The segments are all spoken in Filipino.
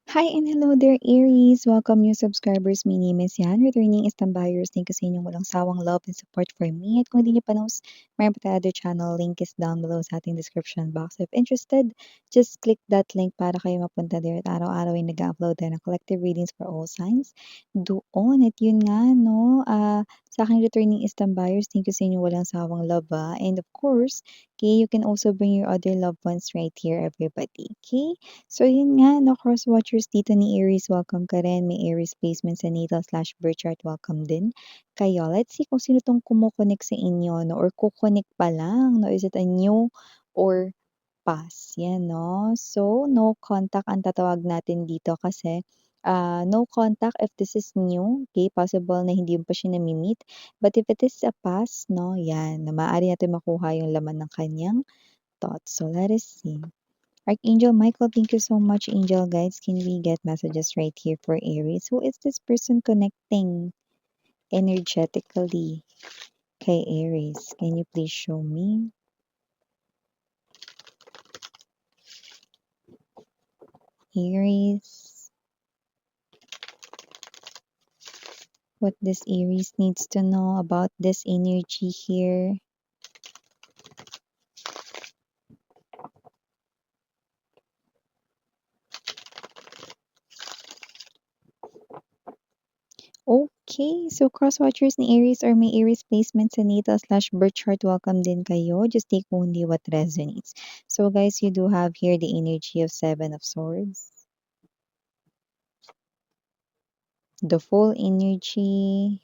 Hi and hello there, Aries! Welcome new subscribers. My name is Yan. Returning is Tambayers. Thank you sa inyong walang sawang love and support for me. At kung hindi niyo pa knows, mayroon pa tayo other channel. Link is down below sa ating description box. If interested, just click that link para kayo mapunta there. At araw-araw ay nag-upload tayo ng collective readings for all signs. Doon. At yun nga, no? Sa aking returning is Tambayers. Thank you sa inyong walang sawang love. And of course, okay, you can also bring your other loved ones right here, everybody. Okay? So yun nga 'no, cross-watchers dito ni Aries, welcome ka rin. May Aries placement sa natal/birth chart, welcome din kayo. Let's see kung sino 'tong kumo-connect sa inyo 'no, or ko-connect pa lang 'no. Is it a new or past? Yan 'no. So, no contact ang tatawag natin dito kasi, no contact if this is new, okay, possible na hindi mo pa siya nami-meet. But if it is a past 'no, yan, na maaari natin makuha yung laman ng kanyang thoughts. So, let us see. Archangel Michael, thank you so much, angel guides. Can we get messages right here for Aries? Who is this person connecting energetically? Okay, Aries, can you please show me? Aries, what this Aries needs to know about this energy here? Okay, so cross-watchers ni Aries or may Aries placement sa natal/birth chart, welcome din kayo. Just take only what resonates. So guys, you do have here the energy of Seven of Swords, the full energy,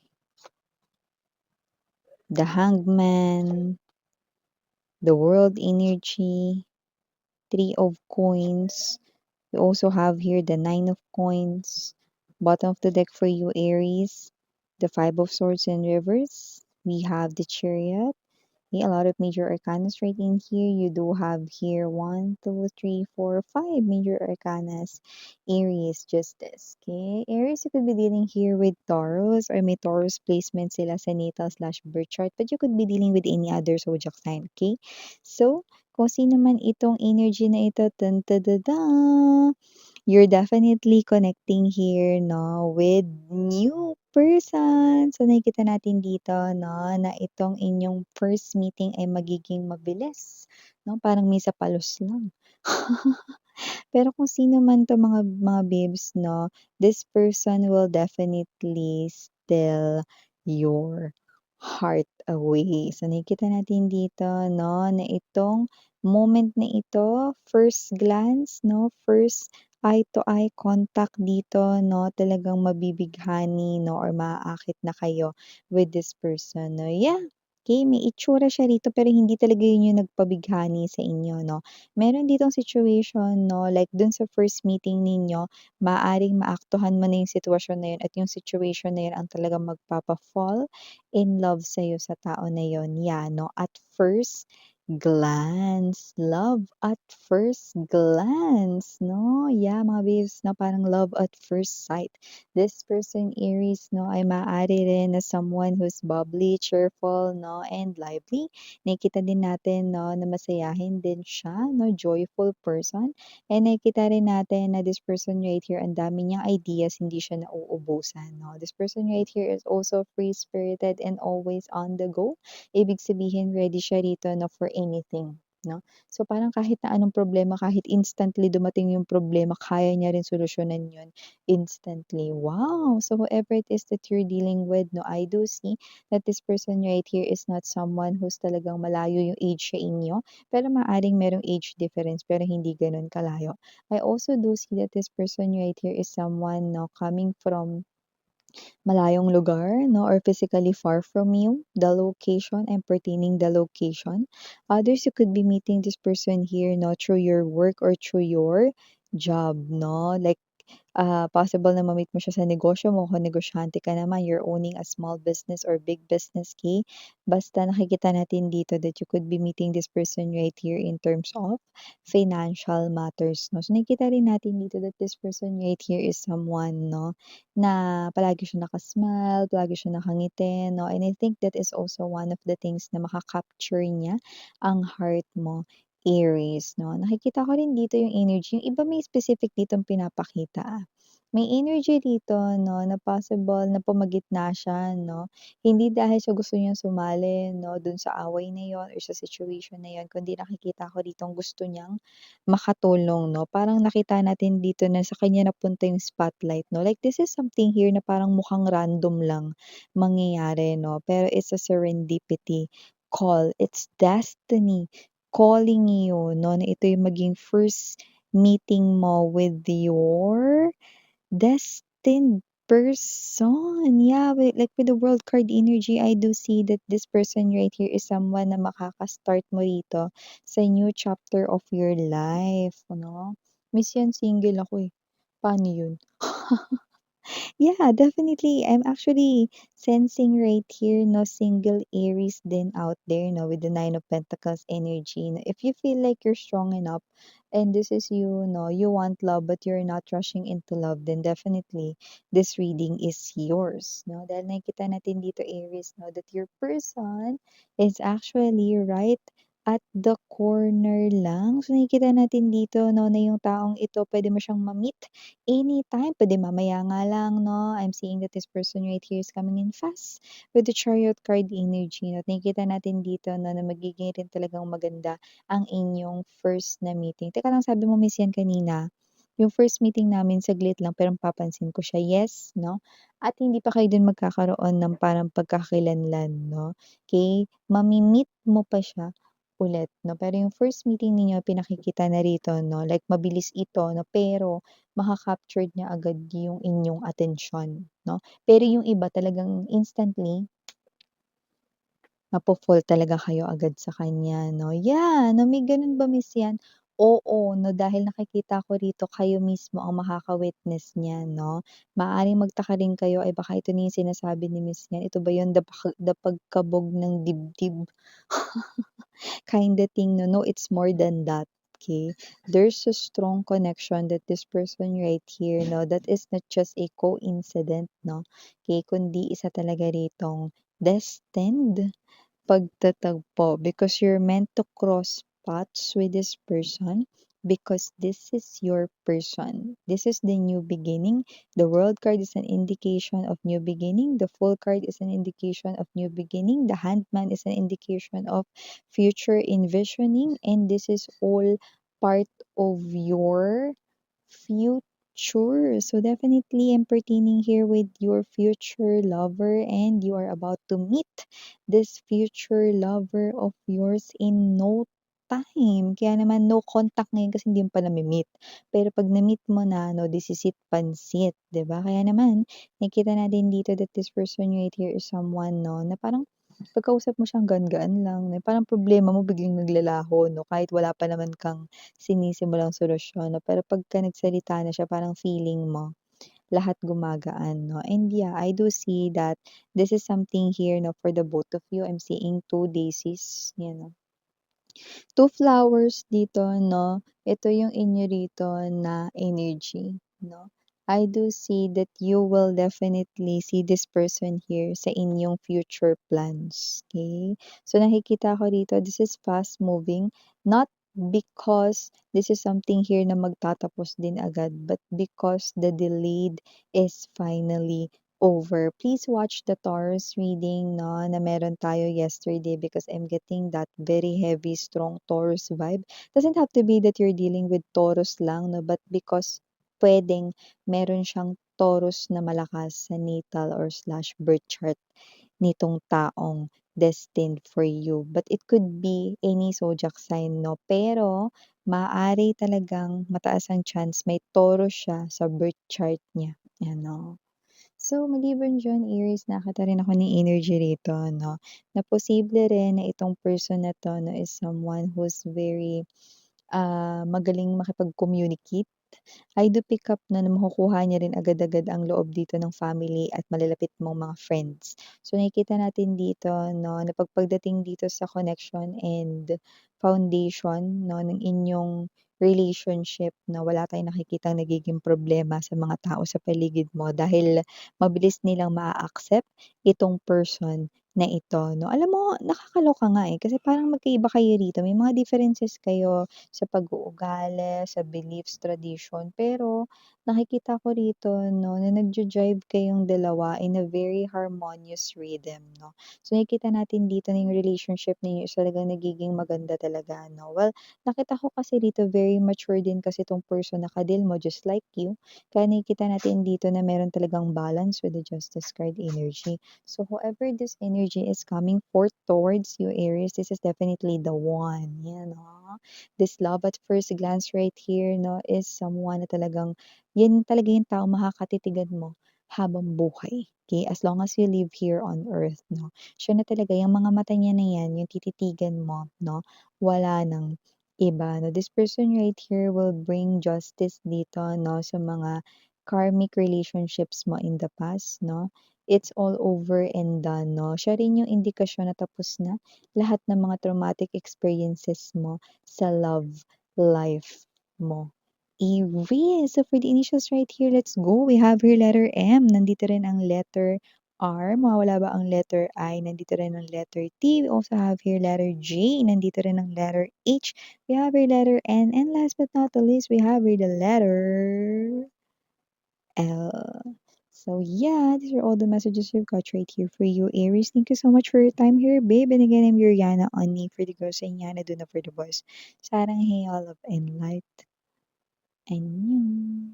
the Hangman, the World energy, Three of Coins. We also have here the Nine of Coins. Bottom of the deck for you, Aries, the Five of Swords in reverse. We have the Chariot. Okay, a lot of major arcanas right in here. You do have here 1, 2, 3, 4, 5 major arcanas. Aries, Justice. Okay, Aries, you could be dealing here with Taurus or may Taurus placement sila sa natal/birth chart, but you could be dealing with any other zodiac sign. Okay, so kung sino man itong energy na ito, tan you're definitely connecting here, no, with new person. So, nakikita natin dito, no, na itong inyong first meeting ay magiging mabilis, no? Parang may sapalos lang. Pero kung sino man 'to mga babes 'no, this person will definitely steal your heart away. So nakikita natin dito 'no, na itong moment na ito, first glance 'no, first eye to eye contact dito 'no, talagang mabibighani 'no or maaakit na kayo with this person 'no. Yeah, okay, may itsura siya rito pero hindi talaga yun yung nagpabighani sa inyo 'no. Meron ditong situation 'no, like dun sa first meeting ninyo, maaaring maaktuhan mo na yung sitwasyon na yun at yung situation na yun ang talagang magpapa-fall in love sa'yo sa tao na yun. Yeah, 'no, at first glance, love at first glance 'no. Yeah, mga babes 'no, parang love at first sight. This person, Aries 'no, ay maaari rin na someone who's bubbly, cheerful 'no, and lively. Nakikita din natin 'no, na masayahin din siya 'no, joyful person. And nakikita rin natin na this person right here, ang dami niyang ideas, hindi siya nauubusan 'no. This person right here is also free-spirited and always on the go. Ibig sabihin ready siya rito 'no, for anything 'no. So, parang kahit na anong problema, kahit instantly dumating yung problema, kaya niya rin solusyonan yun instantly. Wow! So, whoever it is that you're dealing with 'no, I do see that this person right here is not someone who's talagang malayo yung age sa inyo, pero maaaring merong age difference pero hindi gano'n kalayo. I also do see that this person right here is someone 'no, coming from malayong lugar 'no, or physically far from you, the location and pertaining the location. Others, you could be meeting this person here 'no, through your work or through your job 'no, like possible na ma-meet mo siya sa negosyo mo kung negosyante ka naman, you're owning a small business or big business, okay? Basta nakikita natin dito that you could be meeting this person right here in terms of financial matters, 'no? So, nakikita rin natin dito that this person right here is someone 'no, na palagi siya naka-smile, palagi siya nakangiti 'no, and I think that is also one of the things na maka-capture niya ang heart mo. Aries 'no, nakikita ko rin dito yung energy, yung iba may specific ditong pinapakita, May energy dito 'no, na possible na pumagitna siya 'no, hindi dahil sa gusto niyang sumali 'no, dun sa away na yun or sa situation na yun, kundi nakikita ko ditong gusto niyang makatulong 'no. Parang nakita natin dito na sa kanya napunta yung spotlight 'no, like this is something here na parang mukhang random lang mangyayari 'no, pero it's a serendipity call, it's destiny calling you 'no, na ito yung maging first meeting mo with your destined person. Yeah, with the world card energy, I do see that this person right here is someone na makaka-start mo rito sa new chapter of your life, ano. Miss yan single ako, eh. Paano yun? Yeah, definitely. I'm actually sensing right here, no, single Aries then out there, no, with the Nine of Pentacles energy. No, if you feel like you're strong enough and this is you, no, you want love but you're not rushing into love, then definitely this reading is yours, no? Dahil nakikita natin dito, Aries, no, that your person is actually right at the corner lang. So nakikita natin dito, no, na yung taong ito, pwede mo siyang ma-meet anytime, puwede mamaya nga lang 'no, I'm seeing that this person right here is coming in fast with the Chariot card energy 'no. Nakikita natin dito 'no, na magiging rin talagang maganda ang inyong first na meeting. Teka lang, sabi mo miss yan kanina, yung first meeting namin saglit lang pero papansin ko siya, yes 'no, at hindi pa kayo din magkakaroon ng parang pagkakakilanlan 'no, okey? Mami-meet mo pa siya ulit 'no, pero yung first meeting ninyo pinakikita na rito 'no, like mabilis ito 'no, pero maka-captured niya agad yung inyong atensyon 'no. Pero yung iba talagang instantly mapo-fall talaga kayo agad sa kanya 'no. Yeah, na may gano'n ba miss 'yan? Oo 'no, dahil nakikita ko rito kayo mismo ang makaka-witness niyan 'no. Maaaring magtaka rin kayo, ay baka ito na yung sinasabi ni miss niyan, ito ba yung dapagkabog ng dibdib? Kinda thing 'no. No, it's more than that, okay? There's a strong connection that this person right here 'no, that is not just a coincident 'no, okay, kundi isa talaga ritong destined pagtatagpo because you're meant to cross paths with this person because this is your person. This is the new beginning. The world card is an indication of new beginning. The full card is an indication of new beginning. The handman is an indication of future envisioning. And this is all part of your future. So definitely I'm pertaining here with your future lover and you are about to meet this future lover of yours in no time. Kaya naman no contact ngayon kasi hindi mo pa nami-meet. Pero 'pag na-meet mo na 'no, this is it pansit, 'di ba? Kaya naman nakikita natin dito that this person right here is someone 'no, na parang pagkausap mo siyang gaan-gaan lang, na parang problema mo biglang naglalaho 'no, kahit wala pa naman kang sinisimulang solusyon 'no, pero pagka nagsalita na siya parang feeling mo lahat gumagaan 'no. And yeah, I do see that this is something here 'no for the both of you. I'm seeing 2 daisies, you know. Two flowers dito 'no, ito yung inyo rito na energy 'no. I do see that you will definitely see this person here sa inyong future plans, okay. So nakikita ko dito this is fast moving, not because this is something here na magtatapos din agad, but because the delayed is finally over. Please watch the Taurus reading 'no, na meron tayo yesterday because I'm getting that very heavy, strong Taurus vibe. Doesn't have to be that you're dealing with Taurus lang 'no, but because puwedeng meron siyang Taurus na malakas sa natal or slash birth chart nitong taong destined for you. But it could be any zodiac sign 'no, pero maaari talagang mataas ang chance may Taurus siya sa birth chart niya, ano. So, maliban diyan, Aries, nakakita rin ako ng energy rito 'no, na posible rin na itong person na 'to 'no, is someone who's very, magaling makipag-communicate. I do pick up na makukuha niya rin agad-agad ang loob dito ng family at malalapit mong mga friends. So, nakikita natin dito 'no, na pagdating dito sa connection and foundation 'no, ng inyong relationship na wala tayong nakikitang nagiging problema sa mga tao sa paligid mo dahil mabilis nilang maa-accept itong person na ito 'no. Alam mo nakakaloka nga, eh, kasi parang magkaiba kayo rito, may mga differences kayo sa pag-uugali, sa beliefs, tradition, pero nakikita ko rito 'no na nagja-jive kayong dalawa in a very harmonious rhythm 'no. So nakikita natin dito na yung relationship ninyo is talagang nagiging maganda talaga 'no. Well, nakita ko kasi dito very mature din kasi 'tong person na ka-deal mo just like you, kaya nakikita natin dito na meron talagang balance with the Justice card energy. So whoever this energy is coming forth towards you, Aries, this is definitely the one. Yan, no? This love at first glance right here, no, is someone na talagang, yan talaga yung tao makakatitigan mo habang buhay. Okay? As long as you live here on earth, no? Siya na talaga, yung mga mata niya na yan, yung tititigan mo, no? Wala nang iba, no? This person right here will bring justice dito, no? Sa mga karmic relationships mo in the past, no? It's all over and done 'no. Siya rin yung indikasyon na tapos na lahat ng mga traumatic experiences mo sa love life mo. Aries, so for the initials right here, let's go. We have here letter M, nandito rin ang letter R, mawawala ba ang letter I, nandito rin ang letter T. We also have here letter J, nandito rin ang letter H. We have here letter N, and last but not the least, we have here the letter L. So yeah, these are all the messages we've got right here for you, Aries. Thank you so much for your time here, babe. And again, I'm Yuriana Ani for the girls and Yana Duna for the boys. Sarang hey all of and light. And you.